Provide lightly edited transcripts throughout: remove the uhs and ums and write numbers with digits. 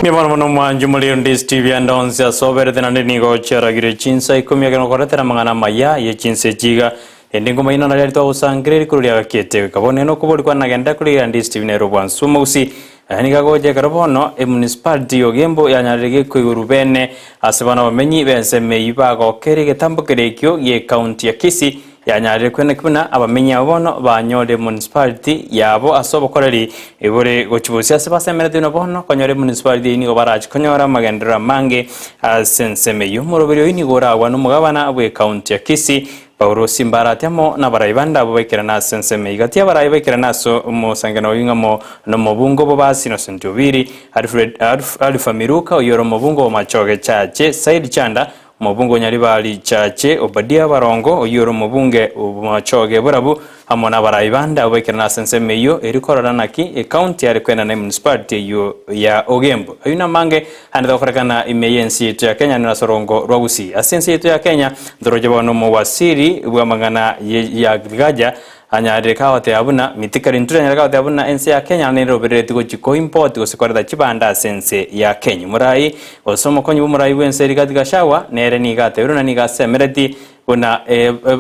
Ni mwana mwanju muri Ndizi TV and Onse asobere thenande nigo charagire Chinsa Ikomi agano koretera mangana Amayia ye Chinsa jiga endingo maina na lito usangire kuri yakete kabone no kubori kwa nagenda kuri Ndizi TV ne robwansu musi niga goje karabono municipality ogembo yanyarege kwigurubene asebana bamenyi benseme ibago kere getambo kerekyo ye county ya Kisii yanyarire kwene kubona abamenyi abono banyore municipality yabo asobo korari ibore gochibusia sebasemere dino bono konyore municipality ni gobaraje konyora magendera mange senseme yumurobero ini goragwa n'umugabana abwe county ya Kisii Paulo Simbaratemo na barayibanda abo bekera na senseme igati abarayibekera naso umusangano wingamo no mubungo bo basi no sentubiri Alfa Miruka uyoro mubungo machoge chache Said Chanda mubungo nyaribali chache Obadia Barongo uyoro mubunge machoge burabu amona barayibanda abo bekera na senseme yo erikorana naki county ari kwena na municipality yo ya Ogembo ayuna mange anda korekana imeyensi to ya Kenya na sorongo rwa Gusii asensi to ya Kenya ndoroje bono mu wasiri bwamangana ya gaja anyarire kawate abuna mitikari nture nyaraka kawate abuna ense ya Kenya nero bereti go chiko import go sikorda chibanda sense ya Kenya murai osomo konyi murai wense rigati gashawa nere ni gate uruna ni gase mereti una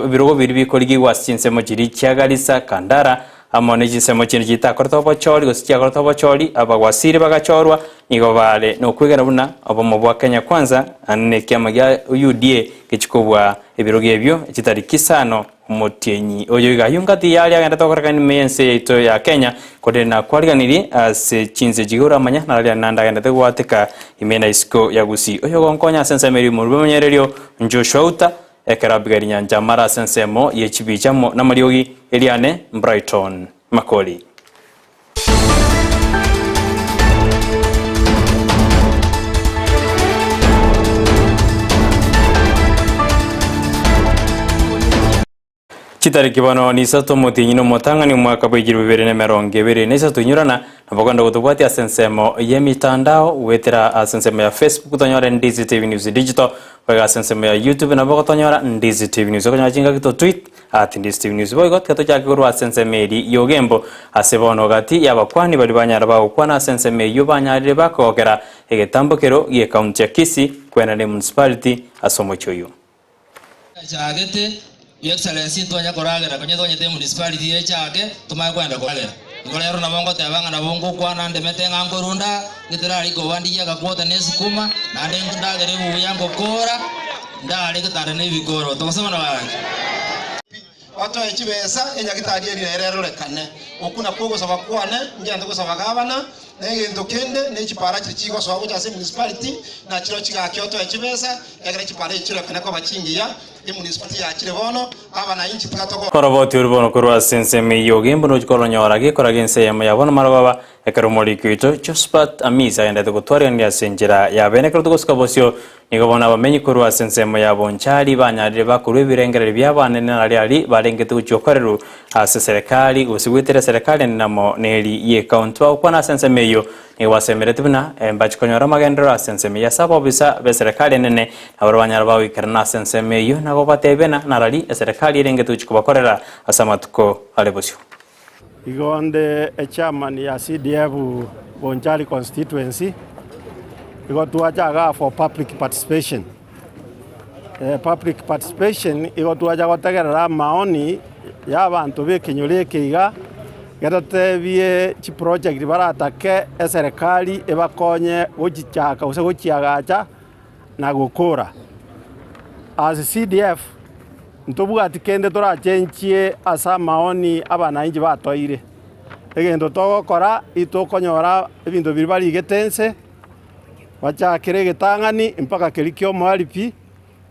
birogo biri bikorigi wasinse mo jiri cyagalisa kandara amone gisemo kintu gita kortobo chori go sikya kortobo chori abagwasire bagachorwa nigo bale no kwigera buna abo mu bwa Kenya kwanza anne kyamagya UDA kichikobwa ebirogo ebyo kitari kisano umutenyi oyo gayungati yali agenda tokorakani mense ito ya Kenya kodena kwaliganiri ase Chinsa jigura amanya nalya nanda agenda tegwateka imena isiko ya Gusii oyo gonkonya sensemeri mu rumenyereryo Joshua Auta ekarabigari nyanja mara sensemo yechibichamo na mariogi Eliane Brighton Makori Chitariki bano ni sato mutinyi no motangani mwaka bwigiri 2020 nesa tunyurana nabaganda gutubwati asensemo yemitandao wetera asensemo ya Facebook tonyora Ndizi TV News Digital baga asensemo ya YouTube nabago tonyora Ndizi TV News okanya jinga kito tweet @Ndizi TV News boy got kato cyakuru asensemo eri yogembo asebono gati yabakwani bali banyara bawo kwana asensemo yubanyarire bakogera egetambokero ye county ya Kisii kwena ne municipality asomo choyo Chagete Excellency tonya koragera kwenye tonye municipality ye chake tumaye kwenda koragera ngolero na bongo tebanga na bongo kwana ndemete ngango runda ngitirari go bandi ya gakwota nesukuma na ndengu ndagere bu yango kora ndari gitare ne bigoro tokosema na banje watu echibesa enyagitari eri rero rekane okuna kogo sabakwane njande ko sabagabana negendo kende nechipara chichiko so abuja se municipality na chiro chigakyoto echibesa egere chipara chiro kana ko bachingiya municipality ya Chirebono abana inchi tukatoko koroboti urbono kurwa senseme yogembo no kolonyora ge koragense yabona marababa ekaromori kwito Jospat Amiza enda gutwara ndi asenjera yabene krotukoska bosyo nigobona bamenyi kurwa senseme yabonchari banyarire bakuru birengere byabane nari barengete ucyokorero ase serikali usibwitire serikali namo neri ye county wa kwana senseme yo ni wasemere tubuna mbachikonyora magendera senseme ya sabo bisa be serikali nene abarabanyara bawe karna senseme yo nago batebena narali serikali irengete ucikobakorera asamatuko alebosyo Igonde chairman ya CDF Bonchari constituency igo tuajaga for public participation. Public participation igo tuajaga gotegerera maoni ya bantu bekinyure kiga gatatebie chi project baratake serikali ebakonye gochichaka use gochiagacha na gukura as CDF ntobugati kende torachenchie asa maoni abana inji batoire egendo togokora itokonyora ebintu biri bari getense bachakire getangani mpaka kirikyo mwalipi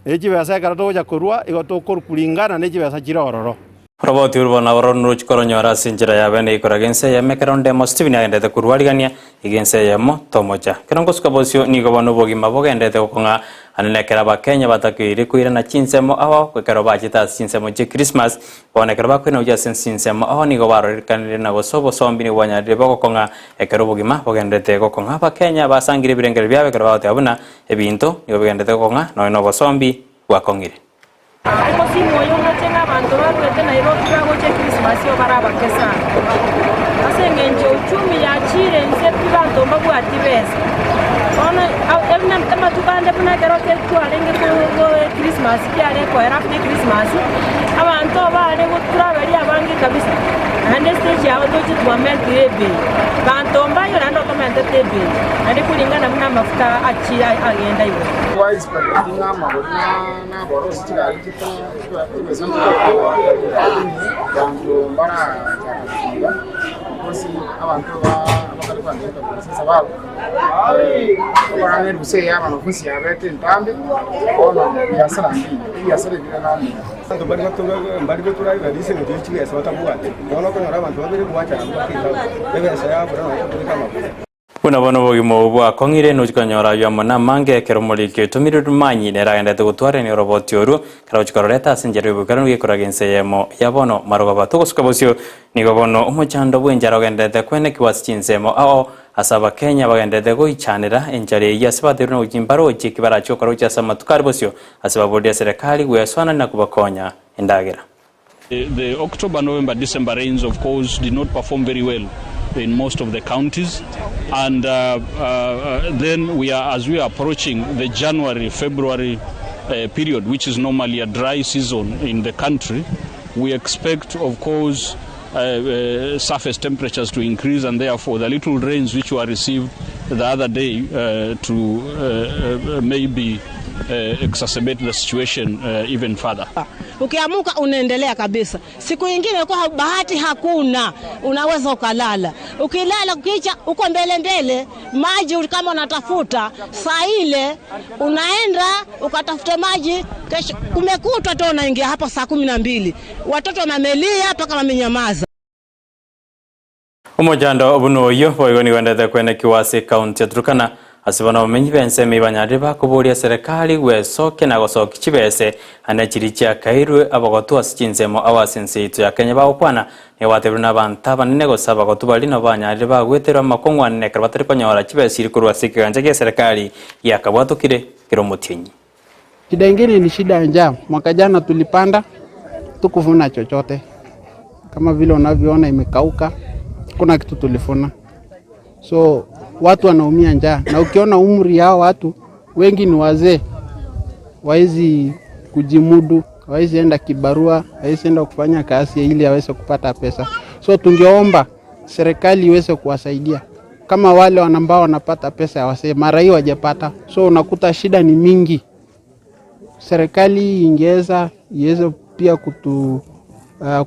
ejibesa karatoja korwa igotokoru kulingana nejibesa kirororo Roboti urbana baronro chikoronyora sinjira yabene ikoragense yamekeronde mostivini agende kurwaligania igense yamo tomoja kerongoska bosyo nigobano bogima bogende kokonga anenekera bakenya batakire kuira na Chinsemo aho kwekero bachita Chinsemo je Christmas bonekera bakwena uja Chinsemo aho nigobaro kanire na gosobo sombi ni wanyarire bokonga ekero bogima bogende kokonga bakenya basangire birengere byabe kero bate abuna ebinto nigobende kokonga no bosombi wakongire Algo si moyo no tenga bandora kwete na ibo kibago che Christmas yo baraba kesana. Ase ngenje uchumi ya chire nse pibanto mbabu atibesa. ona evna mtama tukande buna keroke twarenge ko Christmas kyale ko era ni Christmas abantu abale ko turabeli abangi kabisa ande stage yabo tochi twamente ebe bantomba yo nando komante tebe ande kulingana muna mafuta achi agenda iwe wise palina mabona na boros tikali kita tuwezana bantu bara kosi abantu bakali kwandika kwa sababu barane buse ya manafunzi ya bete ntambi ona biashara mbili biashara bila nani santo bari betura ibadise ngo chiwe asata buate ona ko ngara abantu babiri buacha bakita bebe saya bora kama Una bogimo bwa kongire no chikanyora yamo na mange keromoli ke tumiru manyi ne ragenda to tware ne roboti oru kara chikoreta sinjere bukaro ge koragense yemo yabono maroga batoko skabosio ni gobono umuchando bwenjara genda te kwene kiwasi chinsemo ao asaba Kenya bagenda te go ichanira enjare yasaba no jimbaro chikibara chokoro cha samatukari bosio asaba bodia serikali gweswana na kubakonya endagira. The October, November, December rains, of course, did not perform very well in most of the counties, and then as we are approaching the January, February period, which is normally a dry season in the country, we expect, of course, surface temperatures to increase, and therefore the little rains which were received the other day to maybe exacerbate the situation even further. Ukiamuka unaendelea kabisa. Siku nyingine kwa bahati hakuna, unaweza ukalala. Ukilala ukicha uko mbele maji kama unatafuta saa ile unaenda ukatafuta maji, kesho kumekutwa tu unaingia hapo saa 12. Watoto wanamelia mpaka wamenyamaza. Umojando obunoyo boyoni wendete kwene kiwasi county Turkana asibana omenyi bense mibanyari bakuburia serikali gwesoke na gosoki chibese anachiricha kairwe abagotu asichinsemo awasense itu ya Kenya bakwana ne wateruna banta banene gosaba gotubali no banyari bagwetera makongwane karbatari konyora chibese irikurwa sikiganje ge serikali yakabwatukire kiromutinyi. Shida nyingine ni shida ya njaa. Mwaka jana tulipanda tukuvuna chochote. Kama vile unavyoona imekauka, kuna kitu tulifuna. So watu wanaumia njaa, na ukiona umri hao watu wengi ni wazee, waizi kujimudu, waizi enda kibarua, waizi enda kufanya kazi ili aweze kupata pesa. So tungeomba serikali iweze kuwasaidia kama wale ambao wanapata pesa ya wasee, mara hii wajapata. So unakuta shida ni mingi. Serikali ingeweza pia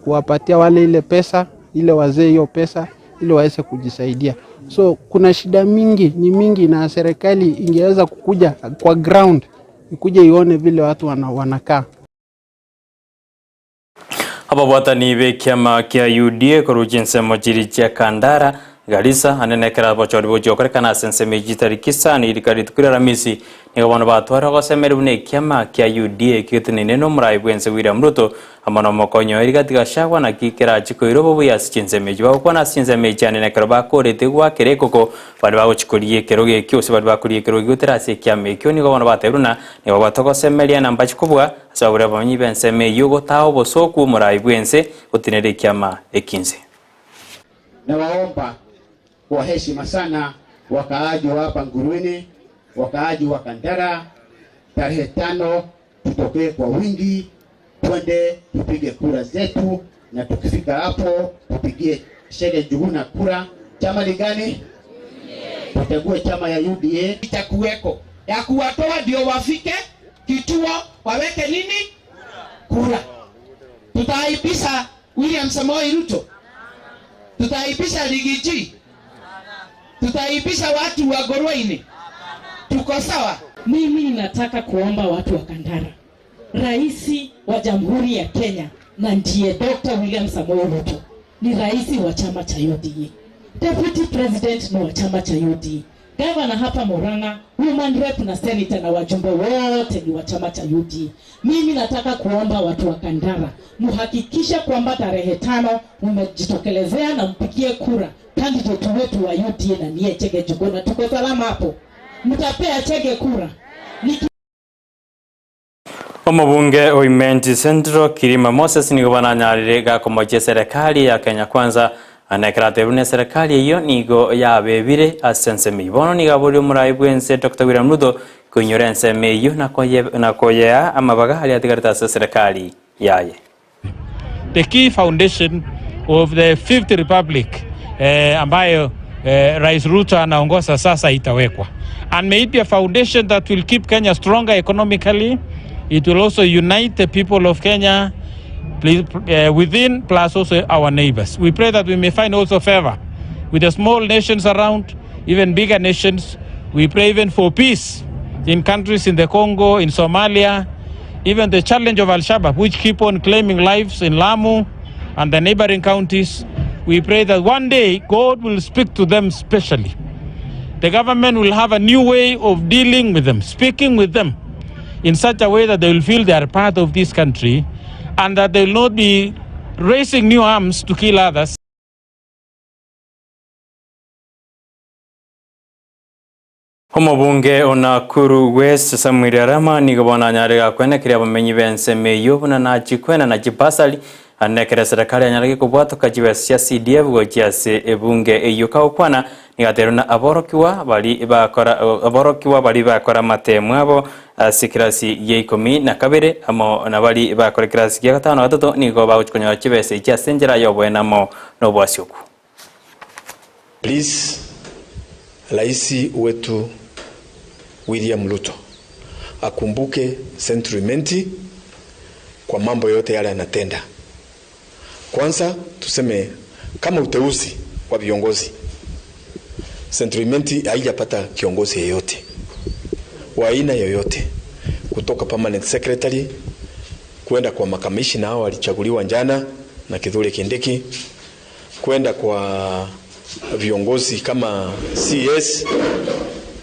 kuwapatia wale ile pesa, ile wazee hiyo pesa ili waweze kujisaidia. So kuna shida mingi na serikali ingeweza kukuja kwa ground, ikuje ione vile watu wanakaa. Hapa bwata nibe kiama kia UDA korujinse mojiri cha Kandara Garissa anenekera bochori bojokore kana sense mejitari kisani irikari tukura ramisi nigobono batwara gosemere bune kiama kia UDA kitini neno murai bwense William Ruto amano mokonyo irigatiga shagwa na kikera chiko irobo buya sinse mejiba kwana sinse mejane nekera bakore tegwa kerekoko bali bagochikoriye keroge kyose bali bakuriye keroge uterase kiama ekyo nigobono bateruna nigo batoko semeria namba chikubwa asabura banyi bense me yugo tawo bosoku murai bwense utinere kiama ekinze. Nawaomba kwa heshima sana wakaaji wa hapa Nguruweni, wakaaji wa Kandara, tarehe 5 tutokee kwa wingi, twende tupige kura zetu, na tukifika hapo tupigie Shege Juhuna kura. Chama ligani? Tuchague chama ya UDA. Itakuweko ya kuwatoa ndio wafike kituo waweke nini? Kura. Tutaipisha William Samoei Ruto, tutaipisha Ligiji, tutaipisha watu wa Gorwaini. Tuko sawa? Mimi ninataka kuomba watu wa Kandara, Rais wa Jamhuri ya Kenya na ndiye Dr. William Samoei Ruto ni rais wa chama cha UDA, Deputy President ni wa chama cha UDA, Governor hapa Murang'a, Woman Rep na Senator na wajumbe wote ni wa chama cha UDA. Mimi nataka kuomba watu wa Kandara muhakikisha kwamba tarehe 5 mmejitokelezea na mpigie kura candidate wetu wa UDA na niye Chege Juhuna. Tuko salama hapo? Mtapea Chege kura. Omubunge oimenti Central Kirima Moses nigobana nyarire gakomoje serikali ya Kenya Kwanza anekera tebune serikali iyo nigo yabebire asensemi bono nigaburi umuraibwense Dr. William Ruto kunyora enseme iyo nakoya amabaga hali atigarita serikali yaye. The key foundation of the Fifth Republic ambayo Rais Ruto anaongoza sasa itawekwa, and may it be a foundation that will keep Kenya stronger economically. It will also unite the people of Kenya within, plus also our neighbors. We pray that we may find also favor with the small nations around, even bigger nations. We pray even for peace in countries in the Congo, in Somalia, even the challenge of Al-Shabaab, which keep on claiming lives in Lamu and the neighboring counties. We pray that one day God will speak to them specially. The government will have a new way of dealing with them, speaking with them in such a way that they will feel they are part of this country and that they will not be raising new arms to kill others. Omubunge Nakuru West Samuel Arama nigobona nyarega kwenekera bamenyi bense meyo buna nachikwena na chipasali anekera serikali anyarege kubwato kajiwe cia CDF gochiase ebunge eyuka okwana nigateruna aborokiwa bali bakora matemwe abo sikirasi ye Ikomi na kabere amo na bali bakora kirasi ya gatano gatatu nigo baguchikonya chibese cia senjera yobwenamo no bwasyoku. Please, Raisi wetu William Ruto akumbuke sentimenti kwa mambo yote yale anatenda. Kwanza tuseme kama uteuzi wa viongozi, sentimenti haijapata kiongozi yeyote wa aina yoyote, kutoka permanent secretary kwenda kwa makamishina hao walichaguliwa jana na Kithure Kindiki, kwenda kwa viongozi kama CS,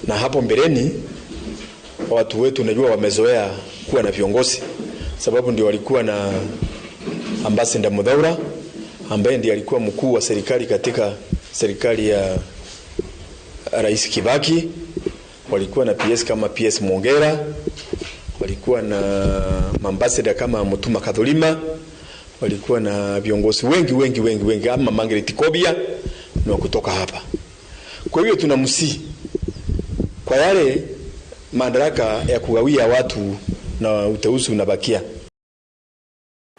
na hapo mbeleni watu wetu najua wamezoea kuwa na viongozi, sababu ndio walikuwa na Ambassador Mudhaura ambaye ndiye alikuwa mkuu wa serikali katika serikali ya Rais Kibaki, walikuwa na PS kama PS Mwongera, walikuwa na ambassador kama Mutuma Kadhulima, walikuwa na viongozi wengi ama Margaret Kobia na kutoka hapa. Kwa hiyo tunamsi kwa yale madaraka ya kugawia watu na uteuzi unabakia.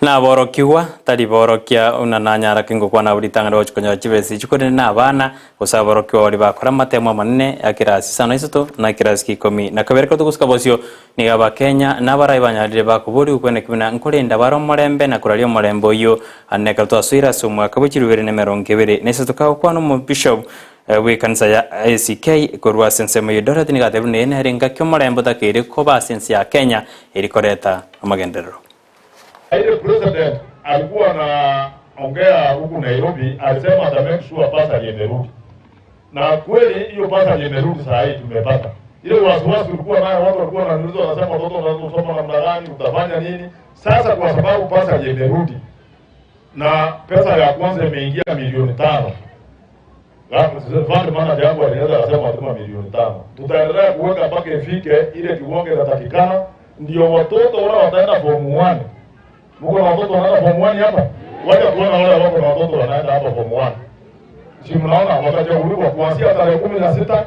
Na borokiwa tari borokia unananyara kingo kwa na buritangara ochikonya chibesi chikore na abana usaborokiwa wali bakora matemwa manene akirasi sana isoto na kirasi Ikomi na kabereka tukuska bosio ni aba Kenya na baraibanyarire bakuburi ukwene kibina nkorinda baro morembe na kurario morembo yo aneka twaswira sumwa kabuchirubere nemero nkebere nesoto ka kwa no bishop we kanisa ya ACK kurwa sensemo yodora tiniga tebune ne harenga kyo morembo takire ko ba sensi ya Kenya ilikoreta amagenderero. Ile president alikuwa na ongea huku Nairobi, alisema ata make sure pasa imerudi. Na kweli hiyo pasa imerudi saa hii tumepata. Ile wasiwasi tulikuwa nayo, watu walikuwa wananiuliza wanasema watoto wanasoma namna gani, utafanya nini? Sasa kwa sababu pasa imerudi na pesa ya kwanza imeingia milioni 5. Fund manager yangu alianza kusema atuma milioni 5. Tutaendelea kuweka mpaka ifike ile kiwango kinatakikana, ndio watoto wale wataenda form 1. Mko na watoto wanaenda form 1 hapa? Wacha kuona wale wako na watoto wanaenda hapa form 1. Si mnaona watachaguliwa kuanzia tarehe 16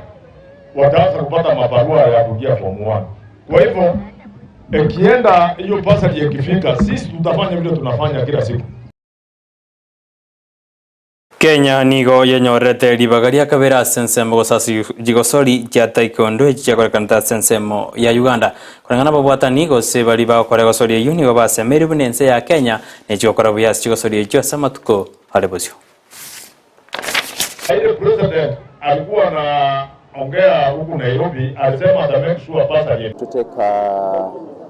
wataanza kupata mabarua ya kuingia form 1. Kwa hivyo ikienda hiyo pasa ikifika, sisi tutafanya vile tunafanya kila siku. Kenya nigo yenyorete libagaria kabera sensemo gosasi jigosori ja taekwondo ejja kanta sensemo ya Uganda kurangana babwata nigo se bali ba kore gosori yuni baba semeri bunense ya Kenya nejo kora buyasi jigosori ejja samatuko halebosio. Ile president alikuwa na ongea huku Nairobi, alisema ata make sure pasa yetu to take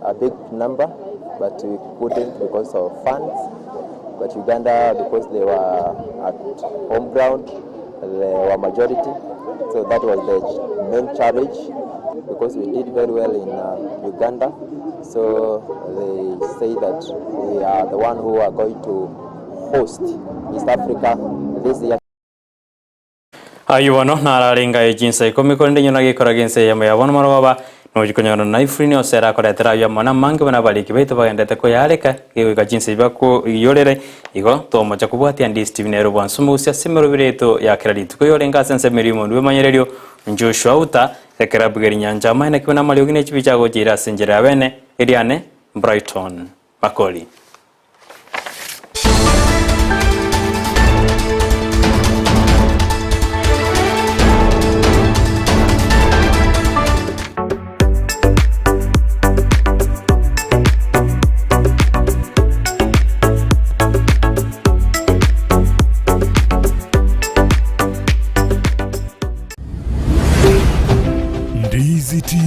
a big number, but we couldn't because of funds. But Uganda, because they were at home ground, they were majority. So that was the main challenge, because we did very well in Uganda. So they say that we are the one who are going to host East Africa this year. Ayuwano nararenga Chinsa Ikomi konde nyona ge koragense yama yabona marwaba no jikonyana na ifrini osera koretera ya mwana mange bana baliki baito bagendete ko yareka iga Chinsa ibako yorere igo to mocha kubwatia Ndizi TV nero bwansumu usia semero bireto ya kiralitu ko yorenga sense mirimo ndwe manyererio Joshua Auta ekera bugeri nyanja maina kibona maliogine chibicha go jira senjera bene Eliane Brighton Makori. Ndizi TV.